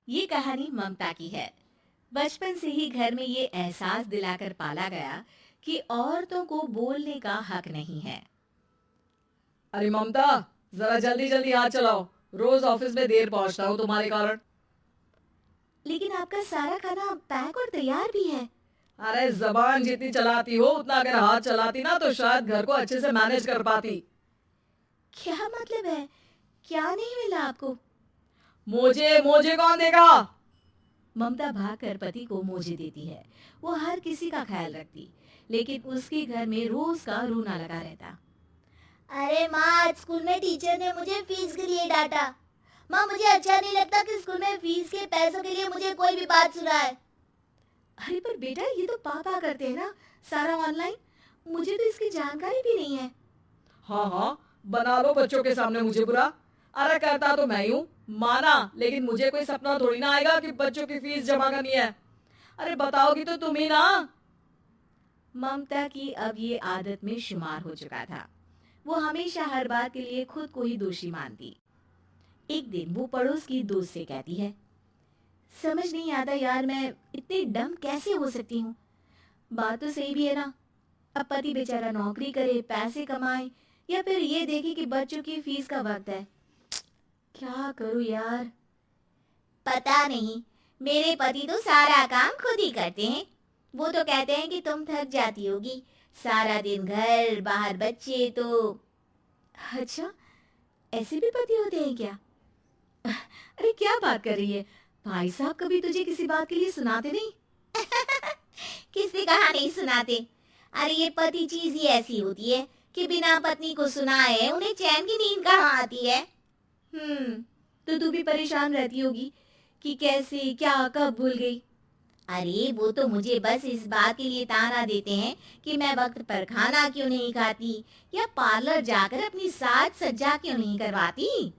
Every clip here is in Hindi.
ये कहानी ममता की है। बचपन से ही घर में ये एहसास दिलाकर पाला गया कि औरतों को बोलने का हक नहीं है। अरे ममता, जरा जल्दी जल्दी हाथ चलाओ। रोज ऑफिस में देर पहुंचता हूँ तुम्हारे कारण। लेकिन आपका सारा खाना पैक और तैयार भी है। अरे जबान जितनी चलाती हो उतना अगर हाथ चलाती ना तो शायद घर को अच्छे से मैनेज कर पाती। क्या मतलब है? क्या नहीं मिला आपको? मुझे मुझे कौन देगा? ममता भागकर पति को मोजे देती है। वो हर किसी का ख्याल रखती, लेकिन उसके घर में रोज का रोना लगा रहता। अरे माँ, आज स्कूल में टीचर ने मुझे फीस के लिए डांटा। माँ, मुझे अच्छा नहीं लगता कि स्कूल में फीस के पैसों के लिए मुझे कोई भी बात सुनाए। अरे पर बेटा, ये तो पापा करते हैं ना, सारा ऑनलाइन। मुझे तो इसकी जानकारी भी नहीं है। हाँ हाँ, बना लो बच्चों के सामने मुझे बुरा। अरे करता तो मैं ही हूँ, माना, लेकिन मुझे कोई सपना थोड़ी ना आएगा कि बच्चों की फीस जमा करनी है। अरे बताओगी तो तुम ही ना। ममता की अब ये आदत में शुमार हो चुका था। वो हमेशा हर बात के लिए खुद को ही दोषी मानती। एक दिन वो पड़ोस की दोस्त से कहती है, समझ नहीं आता यार, मैं इतनी डम कैसे हो सकती हूँ। बात तो सही भी है ना। अब पति बेचारा नौकरी करे, पैसे कमाए, या फिर ये देखे कि बच्चों की फीस का वक्त है। क्या करूँ यार। पता नहीं, मेरे पति तो सारा काम खुद ही करते हैं। वो तो कहते हैं कि तुम थक जाती होगी, सारा दिन घर बाहर बच्चे। तो अच्छा, ऐसे भी पति होते हैं क्या? अरे क्या बात कर रही है? भाई साहब कभी तुझे किसी बात के लिए सुनाते नहीं? किसी कहा नहीं सुनाते। अरे ये पति चीज ही ऐसी होती है कि बिना पत्नी को सुनाए उन्हें चैन की नींद कहाँ आती है। तो तू भी परेशान रहती होगी कि कैसे, क्या, कब भूल गई। अरे वो तो मुझे बस इस बात के लिए ताना देते हैं कि मैं वक्त पर खाना क्यों नहीं खाती या पार्लर जाकर अपनी साज सज्जा क्यों नहीं करवाती।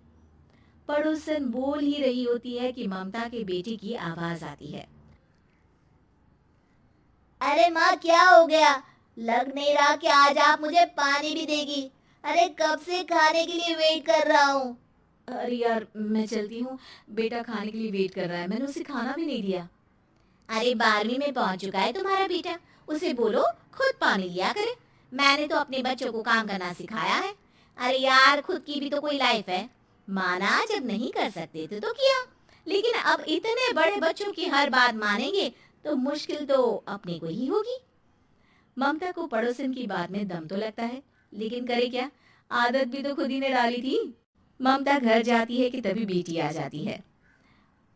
पड़ोसन बोल ही रही होती है कि ममता के बेटे की आवाज आती है। अरे माँ, क्या हो गया? लग नहीं रहा कि आज आप मुझे पानी भी देगी। अरे कब से खाने के लिए वेट कर रहा हूँ। अरे यार, मैं चलती हूँ। बेटा खाने के लिए वेट कर रहा है, मैंने उसे खाना भी नहीं दिया। अरे 12वीं में पहुंच चुका है तुम्हारा बेटा, उसे बोलो खुद पानी लिया करे। मैंने तो अपने बच्चों को काम करना सिखाया है। अरे यार, खुद की भी तो कोई लाइफ है। माना जब नहीं कर सकते थे तो किया, लेकिन अब इतने बड़े बच्चों की हर बात मानेंगे तो मुश्किल तो अपने को ही होगी। ममता को पड़ोसन की बात में दम तो लगता है, लेकिन करे क्या, आदत भी तो खुद ही ने डाली थी। ममता घर जाती है कि तभी बेटी आ जाती है।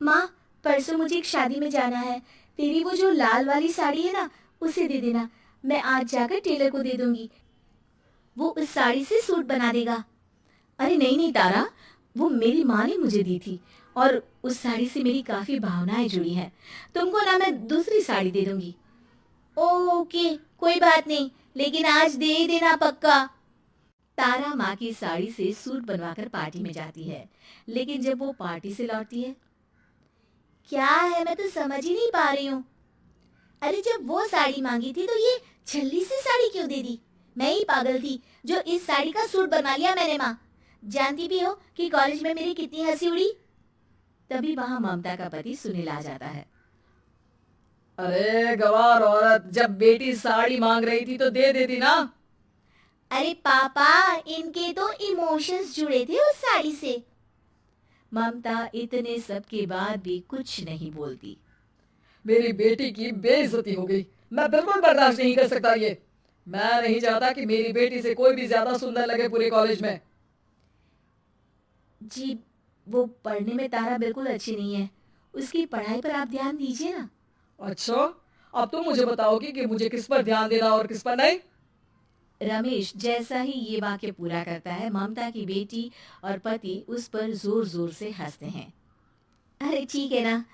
माँ, परसों मुझे एक शादी में जाना है। तेरी वो जो लाल वाली साड़ी है ना, उसे दे देना। मैं आज जाकर टेलर को दे दूंगी, वो उस साड़ी से सूट बना देगा। अरे नहीं नहीं तारा, वो मेरी माँ ने मुझे दी थी और उस साड़ी से मेरी काफी भावनाएं जुड़ी हैं। तुमको ना मैं दूसरी साड़ी दे दूंगी। ओके, कोई बात नहीं, लेकिन आज दे ही देना पक्का। तारा माँ की साड़ी से सूट बनवाकर पार्टी में जाती है, लेकिन जब वो पार्टी से लौटती है, क्या है, मैं तो समझ ही नहीं पा रही हूँ। अरे जब वो साड़ी मांगी थी तो ये छल्ली सी साड़ी क्यों दे दी? मैं ही पागल थी जो इस साड़ी का सूट बनवा लिया मैंने। माँ, जानती भी हो कि कॉलेज में मेरी कितनी हंसी उड़ी। तभी वहां ममता का पति सुनील आ जाता है। अरे गवार औरत, जब बेटी साड़ी मांग रही थी तो दे देती ना। अरे पापा, इनके तो इमोशंस जुड़े थे उस साड़ी से। ममता इतने सब के बाद भी कुछ नहीं बोलती। मेरी बेटी की बेइज्जती हो गई, मैं बिल्कुल बर्दाश्त नहीं कर सकता ये। मैं नहीं चाहता कि मेरी बेटी से कोई भी ज्यादा सुंदर लगे पूरे कॉलेज में। जी, वो पढ़ने में तारा बिल्कुल अच्छी नहीं है, उसकी पढ़ाई पर आप ध्यान दीजिए ना। अच्छा, अब तुम मुझे बताओगी कि मुझे किस पर ध्यान देना और किस पर नहीं। रमेश जैसा ही ये वाक्य पूरा करता है, ममता की बेटी और पति उस पर जोर जोर से हंसते हैं। अरे ठीक है ना,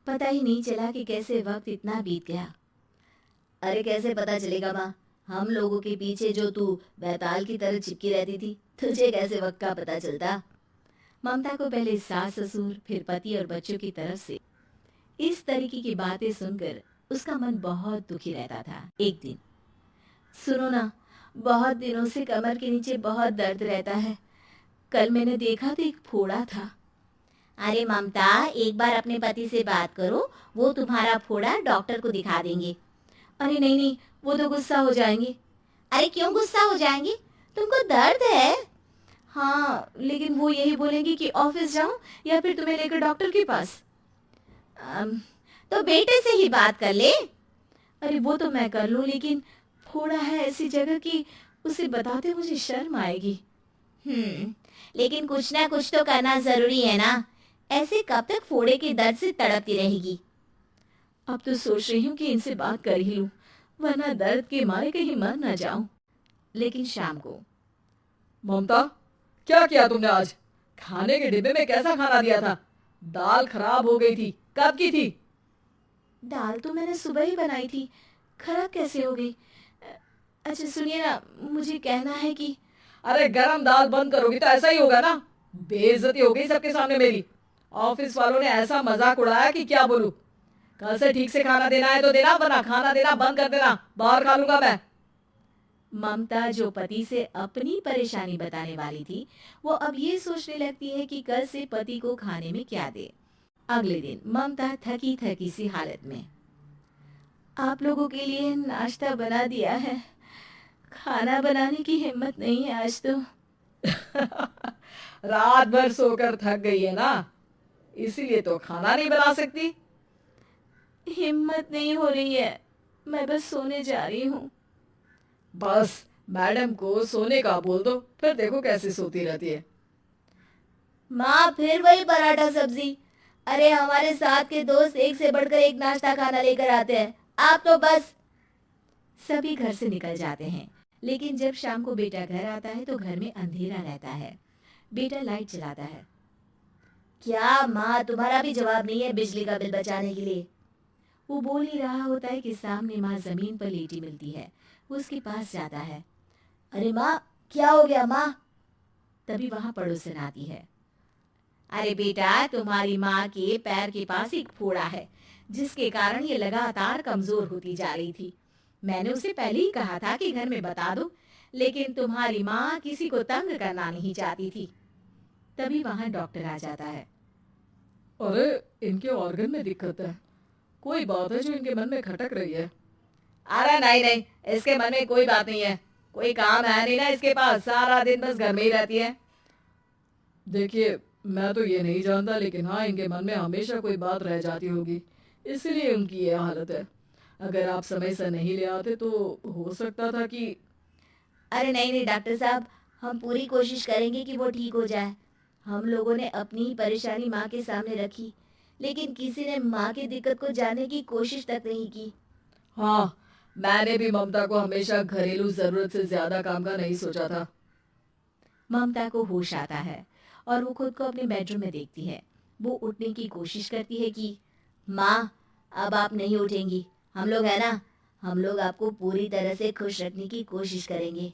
पता ही नहीं चला कि कैसे वक्त इतना बीत गया। अरे कैसे पता चलेगा माँ, हम लोगों के पीछे जो तू बैताल की तरह चिपकी रहती थी, तुझे कैसे वक्त का पता चलता। ममता को पहले सास ससुर, फिर पति और बच्चों की तरफ से इस तरीके की बातें सुनकर उसका मन बहुत दुखी रहता था। एक दिन, सुनो ना, बहुत दिनों से कमर के नीचे बहुत दर्द रहता है। कल मैंने देखा तो एक फोड़ा था। अरे ममता, एक बार अपने पति से बात करो, वो तुम्हारा फोड़ा डॉक्टर को दिखा देंगे। अरे नहीं नहीं, वो तो गुस्सा हो जाएंगे। अरे क्यों गुस्सा हो जाएंगे? तुमको दर्द है? हाँ, लेकिन वो यही बोलेंगे कि ऑफिस जाऊं या फिर तुम्हें लेकर डॉक्टर के पास। तो बेटे से ही बात कर ले। अरे वो तो मैं कर लूं, लेकिन फोड़ा है ऐसी जगह कि उसे बताते मुझे शर्म आएगी। लेकिन कुछ ना कुछ तो करना जरूरी है ना। ऐसे कब तक फोड़े के दर्द से तड़पती रहेगी? अब तो सोच रही हूँ कि इनसे बात कर ही लूं, वरना दर्द के मारे कहीं मर ना जाऊं। लेकिन शाम को, ममता, क्या किया तुमने आज? खाने के डिब्बे में कैसा खाना दिया था? दाल खराब हो गई थी। कब की थी? दाल तो मैंने सुबह ही बनाई थी, खराब कैसे हो गई? अच्छा सुनिए ना, मुझे कहना है कि अरे गरम दाल बंद करोगी तो ऐसा ही होगा ना। बेइज्जती हो गई सबके सामने मेरी। ऑफिस वालों ने ऐसा मजाक उड़ाया कि क्या बोलूं। कल से ठीक से खाना देना है तो देना, वरना खाना देना बंद कर देना। बाहर खा लूंगा मैं। ममता, जो पति से अपनी परेशानी बताने वाली थी, वो अब ये सोचने लगती है कि कल से पति को खाने में क्या दे। अगले दिन ममता थकी थकी सी हालत में, आप लोगों के लिए नाश्ता बना दिया है, खाना बनाने की हिम्मत नहीं है आज तो। रात भर सोकर थक गई है ना, इसीलिए तो खाना नहीं बना सकती। हिम्मत नहीं हो रही है, मैं बस सोने जा रही हूँ। बस मैडम को सोने का बोल दो, फिर देखो कैसे सोती रहती है। माँ, फिर वही पराठा सब्जी। अरे हमारे साथ के दोस्त एक से बढ़कर एक नाश्ता खाना लेकर आते हैं, आप तो बस। सभी घर से निकल जाते हैं, लेकिन जब शाम को बेटा घर आता है तो घर में अंधेरा रहता है। बेटा लाइट जलाता है। क्या माँ, तुम्हारा भी जवाब नहीं है बिजली का बिल बचाने के लिए? वो बोल ही रहा होता है कि सामने माँ जमीन पर लेटी मिलती है। वो उसके पास जाता है। अरे माँ, क्या हो गया माँ? तभी वहां पड़ोसन आती है। अरे बेटा, तुम्हारी माँ के पैर के पास एक फोड़ा है, जिसके कारण ये लगातार कमजोर होती जा रही थी। मैंने उसे पहले ही कहा था कि घर में बता दो, लेकिन तुम्हारी माँ किसी को तंग करना नहीं चाहती थी। तभी वहां डॉक्टर आ जाता है। अरे इनके ऑर्गन में दिक्कत है, कोई बात है जो इनके मन में खटक रही है। अरे नहीं नहीं, इसके मन में कोई बात नहीं है, कोई काम है नहीं ना इसके पास, सारा दिन बस घर में ही रहती है। देखिए, मैं तो ये नहीं जानता, लेकिन हाँ, इनके मन में हमेशा कोई बात रह जाती होगी, इसलिए उनकी ये हालत है। अगर आप समय से नहीं ले आते तो हो सकता था कि। अरे नहीं नहीं डॉक्टर साहब, हम पूरी कोशिश करेंगे कि वो ठीक हो जाए। हम लोगों ने अपनी ही परेशानी माँ के सामने रखी, लेकिन किसी ने माँ की दिक्कत को जानने की कोशिश तक नहीं की। हाँ, मैंने भी ममता को हमेशा घरेलू जरूरत से ज्यादा काम का नहीं सोचा था। ममता को होश आता है और वो खुद को अपने बेडरूम में देखती है। वो उठने की कोशिश करती है कि माँ, अब आप नहीं उठेंगी, हम लोग है ना, हम लोग आपको पूरी तरह से खुश रखने की कोशिश करेंगे।